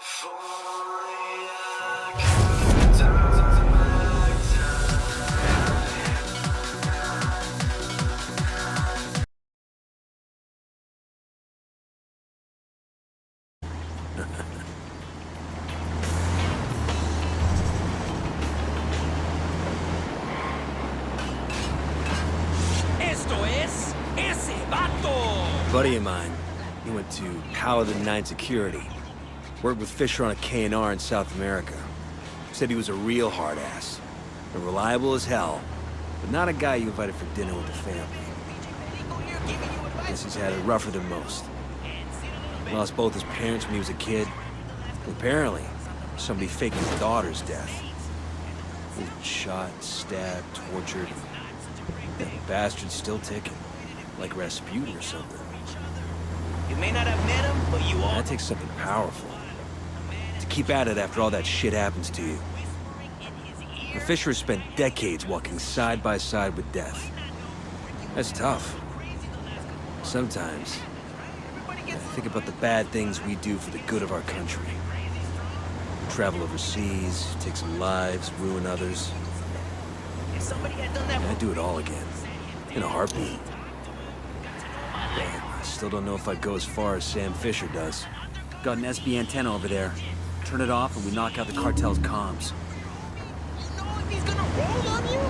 Esto es ese vato. Buddy of mine, he went to Paladin 9 Security. Worked with Fisher on a K&R in South America. Said he was a real hard-ass. And reliable as hell. But not a guy you invited for dinner with the family. Guess he's had it rougher than most. Lost both his parents when he was a kid. And apparently, somebody faked his daughter's death. He was shot, stabbed, tortured. That bastard's still ticking. Like Rasputin or something. You may not have met him, but you all... That takes something powerful. To keep at it after all that shit happens to you. The Fisher spent decades walking side by side with death. That's tough. Sometimes, I think about the bad things we do for the good of our country. Travel overseas, take some lives, ruin others. If somebody had done that... I'd do it all again. In a heartbeat. Damn, I still don't know if I'd go as far as Sam Fisher does. Got an SB antenna over there. Turn it off and we knock out the cartel's comms. You know if he's gonna roll on you?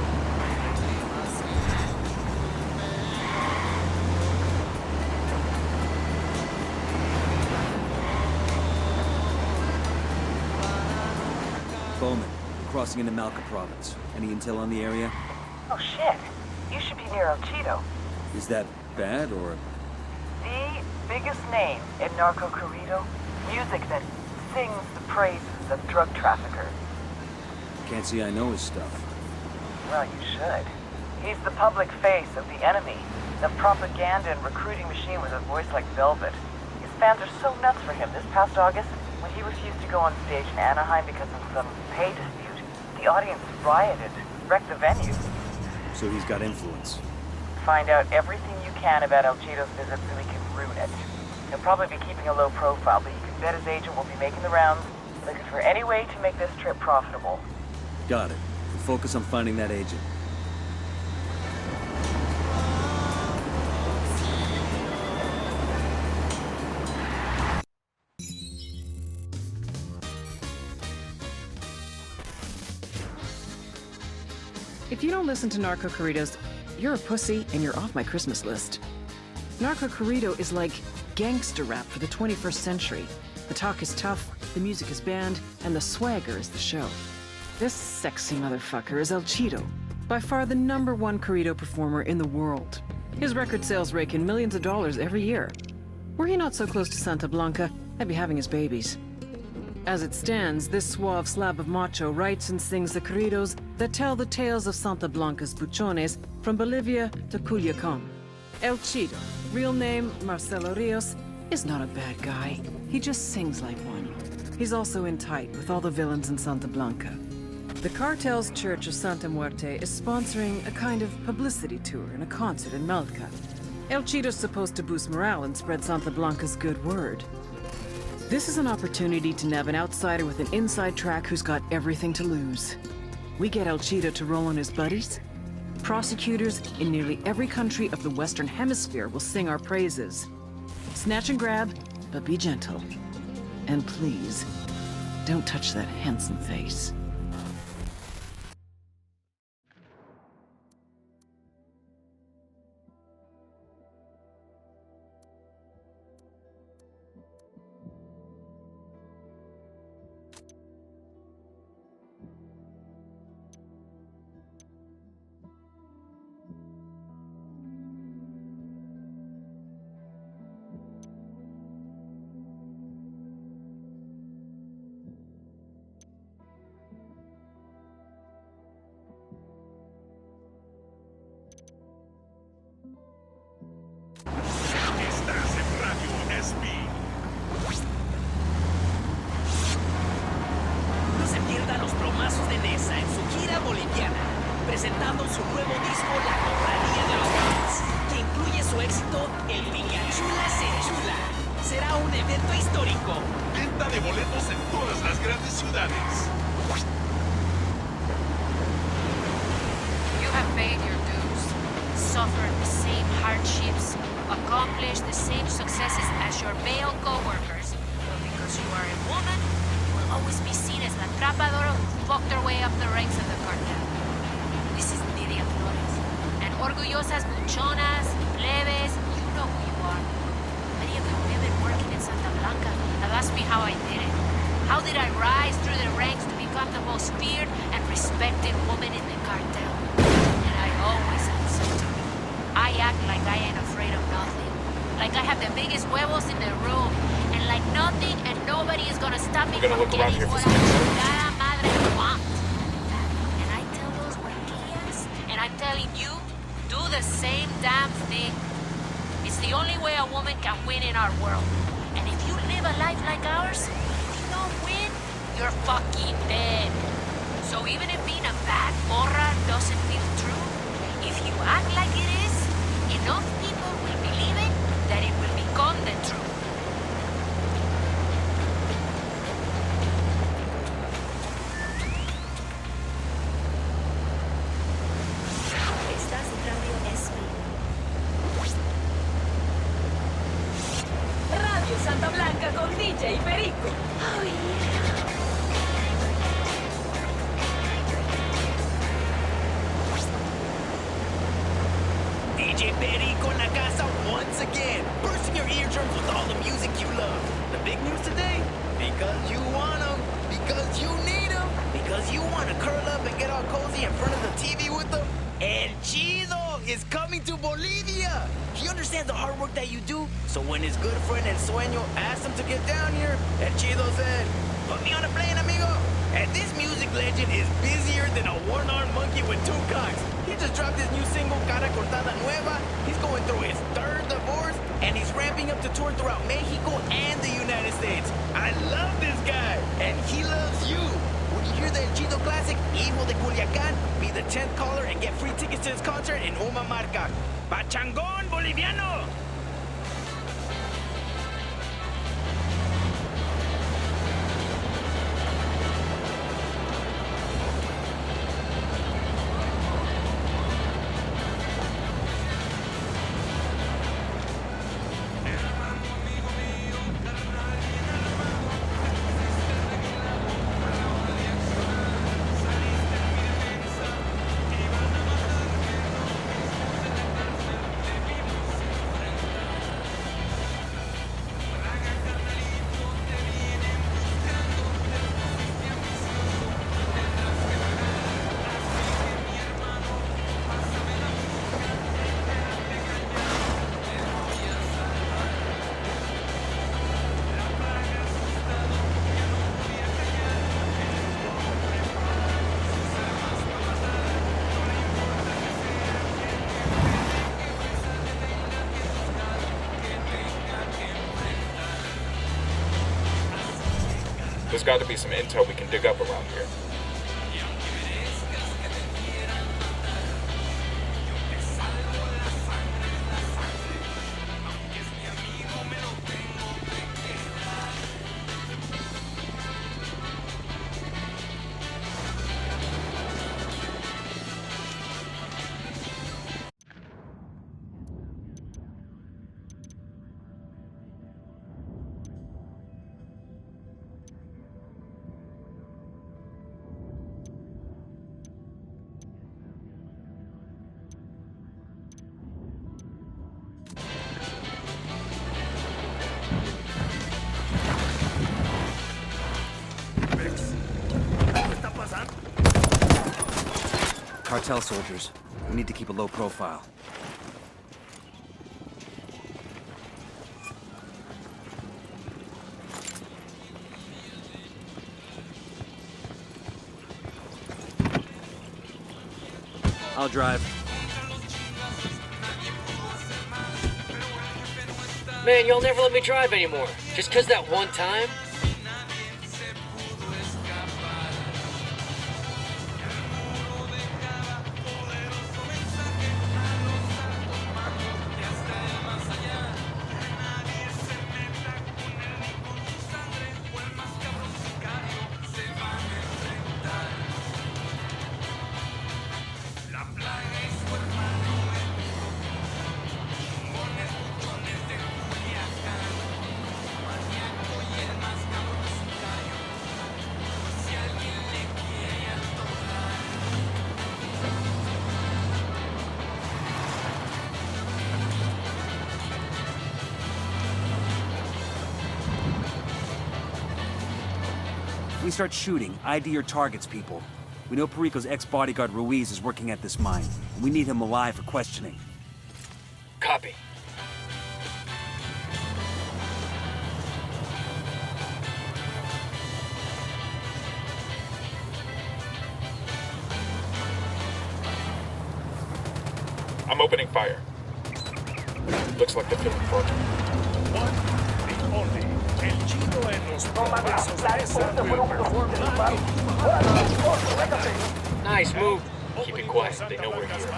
Bowman, crossing into Malca province. Any intel on the area? Oh shit. You should be near El Cheeto. Is that bad or... The biggest name in Narco Corrido. Music that sings the praises of drug traffickers. Can't say I know his stuff. Well, you should. He's the public face of the enemy. The propaganda and recruiting machine with a voice like velvet. His fans are so nuts for him. This past August, when he refused to go on stage in Anaheim because of some pay dispute, the audience rioted, wrecked the venue. So he's got influence. Find out everything you can about El Cheeto's visit so we can ruin it. He'll probably be keeping a low profile, but you can bet his agent will be making the rounds, looking for any way to make this trip profitable. Got it. We'll focus on finding that agent. If you don't listen to Narco Corridos, you're a pussy and you're off my Christmas list. Narco Corrido is like gangster rap for the 21st century. The talk is tough, the music is banned, and the swagger is the show. This sexy motherfucker is El Cheeto, by far the #1 Corrido performer in the world. His record sales rake in millions of dollars every year. Were he not so close to Santa Blanca, I'd be having his babies. As it stands, this suave slab of macho writes and sings the corridos that tell the tales of Santa Blanca's buchones from Bolivia to Culiacan. El Cheeto, real name Marcelo Rios, is not a bad guy. He just sings like one. He's also in tight with all the villains in Santa Blanca. The cartel's Church of Santa Muerte is sponsoring a kind of publicity tour and a concert in Malca. El Cheeto's supposed to boost morale and spread Santa Blanca's good word. This is an opportunity to nab an outsider with an inside track who's got everything to lose. We get El Cheeto to roll on his buddies. Prosecutors in nearly every country of the Western Hemisphere will sing our praises. Snatch and grab, but be gentle. And please, don't touch that handsome face. No se pierda los plomazos de Nessa en su gira boliviana, presentando su nuevo disco La Cofradía de los Fans, que incluye su éxito El Piñachula se Chula. Será un evento histórico. Venta de boletos en todas las grandes ciudades. You have paid your dues, suffered the same hardships, accomplished the same successes as your male co-workers. But because you are a woman, you will always be seen as la atrapadora who fucked her way up the ranks of the cartel. This is Lidia Flores. And orgullosas buchonas, plebes, you know who you are. Many of the women working in Santa Blanca have asked me how I did it. How did I rise through the ranks to become the most feared and respected woman in the cartel? And I always answer to you. I act like I ain't afraid of nothing. Like I have the biggest huevos in the room. And like nothing and nobody is gonna stop me from getting what I chingada madre want. And I tell those huerquillas, and I'm telling you, do the same damn thing. It's the only way a woman can win in our world. And if you live a life like ours, if you don't win, you're fucking dead. So even if being a bad morra doesn't feel true, if you act like it is, enough people will believe it that it will become the truth. Estás en Radio SP. Radio Santa Blanca con DJ Perico. Oh, yeah. DJ Perico in la casa once again, bursting your eardrums with all the music you love. The big news today? Because you want them, because you need them, because you want to curl up and get all cozy in front of the TV with them. El Chido is coming to Bolivia. He understands the hard work that you do, so when his good friend El Sueño asked him to get down here, El Chido said, "Put me on a plane, amigo." And this music legend is busier than a one-armed monkey with two cocks. He just dropped his new single, Cara Cortada Nueva. He's going through his third divorce, and he's ramping up to tour throughout Mexico and the United States. I love this guy, and he loves you. When you hear the El Chido classic, Hijo de Culiacán, be the 10th caller and get free tickets to his concert in Humamarca. Pachangón Boliviano! There's got to be some intel we can dig up around here. Cartel soldiers. We need to keep a low profile. I'll drive. Man, y'all never let me drive anymore. Just 'cause that one time? We start shooting. ID your targets, people. We know Perico's ex-bodyguard Ruiz is working at this mine. We need him alive for questioning. Copy. I'm opening fire. Looks like they're feeling broken. One, the only. El Chico en los procesos de esa will perform live. Nice move. Keep it quiet, they know we're here.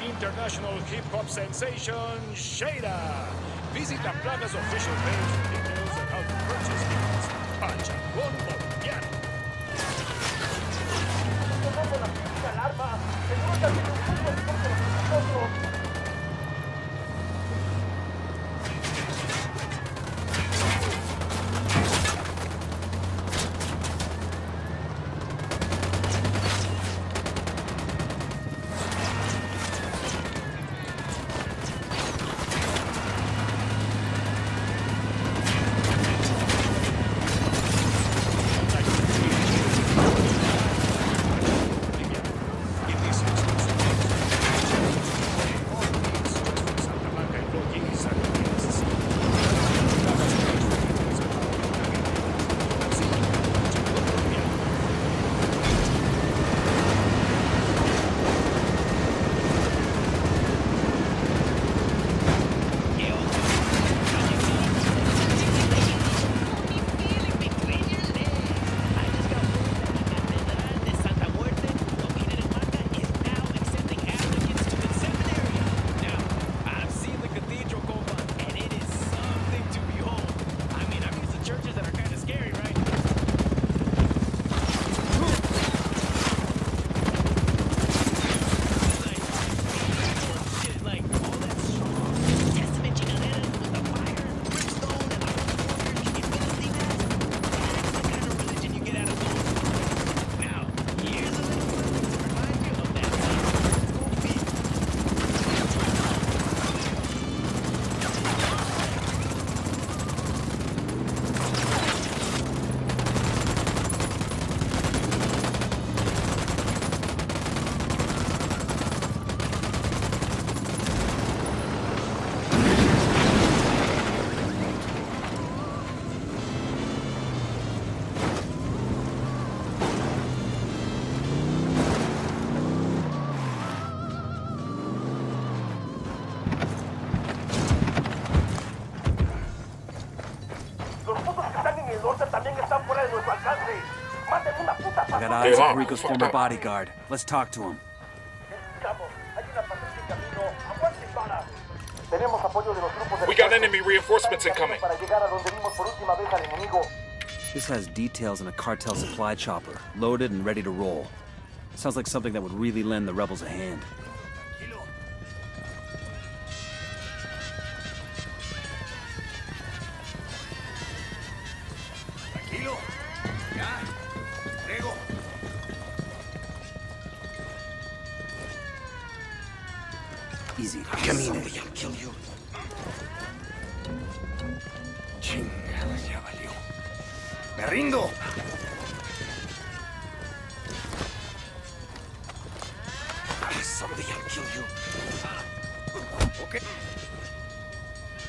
International hip-hop sensation, Shada. Visit the Plaga's official page for details on how to purchase tickets. Pachangón Boliviano. I got eyes on Perico's former bodyguard. Let's talk to him. We got enemy reinforcements incoming. This has details in a cartel supply chopper, loaded and ready to roll. Sounds like something that would really lend the rebels a hand. Easy. Camine. I'll kill you. Chingada, ya valió. ¡Me rindo! Somebody, I'll kill you. Okay.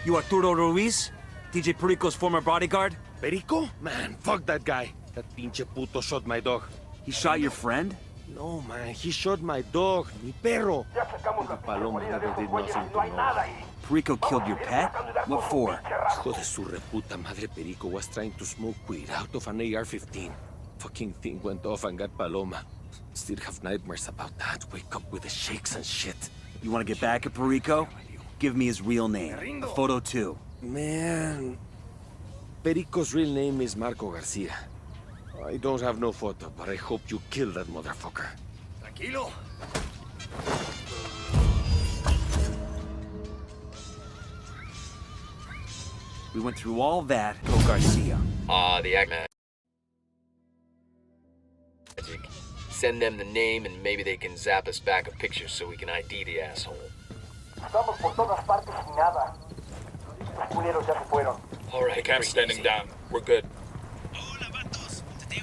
You Arturo Ruiz? DJ Perico's former bodyguard? ¿Perico? Man, fuck that guy. That pinche puto shot my dog. He shot your friend? No, man, he shot my dog, mi perro. The Paloma never did nothing to nobody. Perico killed your pet? What for? Hijo de su reputa madre, Perico was trying to smoke weed out of an AR-15. Fucking thing went off and got Paloma. Still have nightmares about that. Wake up with the shakes and shit. You want to get back at Perico? Give me his real name. A photo too. Man, Perico's real name is Marco Garcia. I don't have no photo, but I hope you kill that motherfucker. Tranquilo. We went through all that, go Garcia. The act magic. Send them the name and maybe they can zap us back a picture so we can ID the asshole. Alright, camp standing down. We're good. Hola, vatos. Today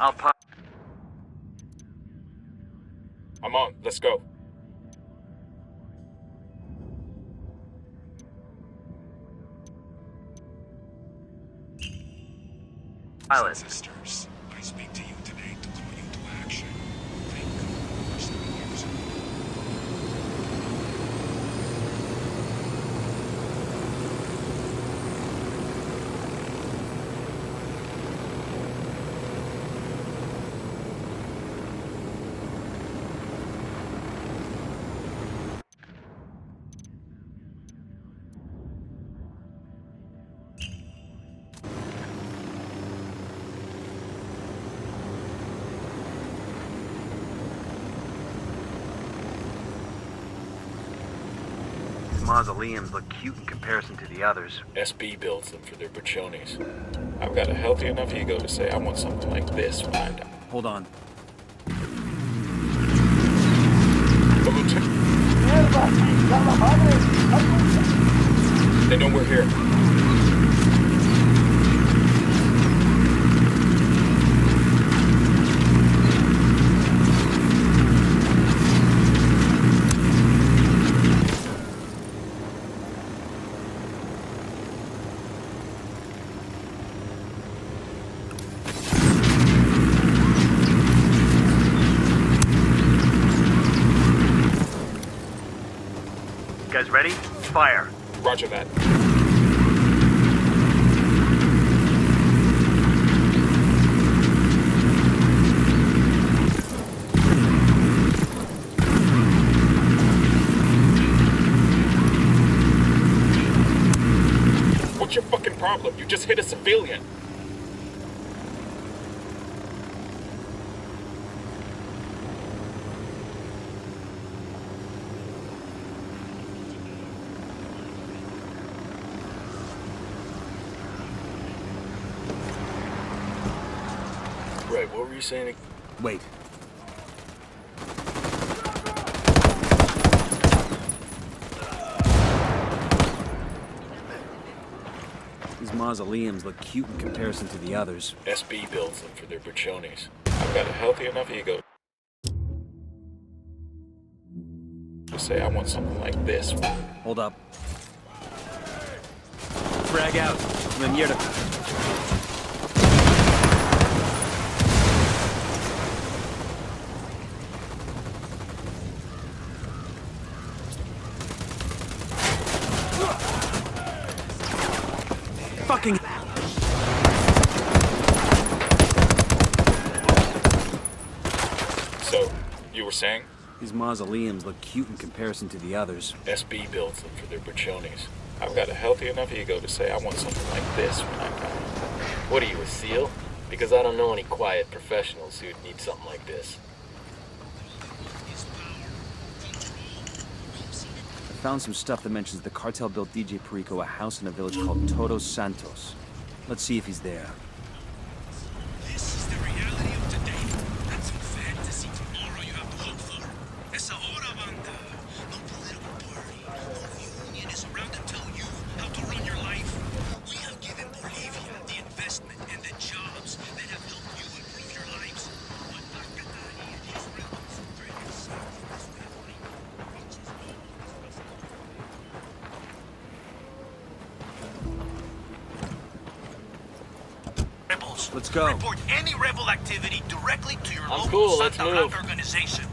I'll pop. I'm on. Let's go. Pilot. Sisters, I speak to you today to call you to action. Thank God for sending years. Mausoleums look cute in comparison to the others. SB builds them for their buchones. I've got a healthy enough ego to say I want something like this when I'm done. Hold on. They know we're here. You guys ready? Fire. Roger that. What's your fucking problem? You just hit a civilian. Right, what were you saying? Wait. These mausoleums look cute in comparison to the others. SB builds them for their buchones. I've got a healthy enough ego to say I want something like this. Hold up. Frag out. Mierda. Fucking. So, you were saying? These mausoleums look cute in comparison to the others. SB builds them for their buchones. I've got a healthy enough ego to say I want something like this when I'm done. What are you, a SEAL? Because I don't know any quiet professionals who'd need something like this. I found some stuff that mentions the cartel built DJ Perico a house in a village called Todos Santos. Let's see if he's there. This is the reality of today. That's some fantasy tomorrow you have to look for. Esa hora, banda. No political party. No union is around to tell you how to run your life. We have given Bolivia the investment and the jobs that have helped you improve your lives. But Arcatari and his rebels drag us south this way of life. Let's go. Report any rebel activity directly to your I'm local cool, let's Santa Blanca move. organization.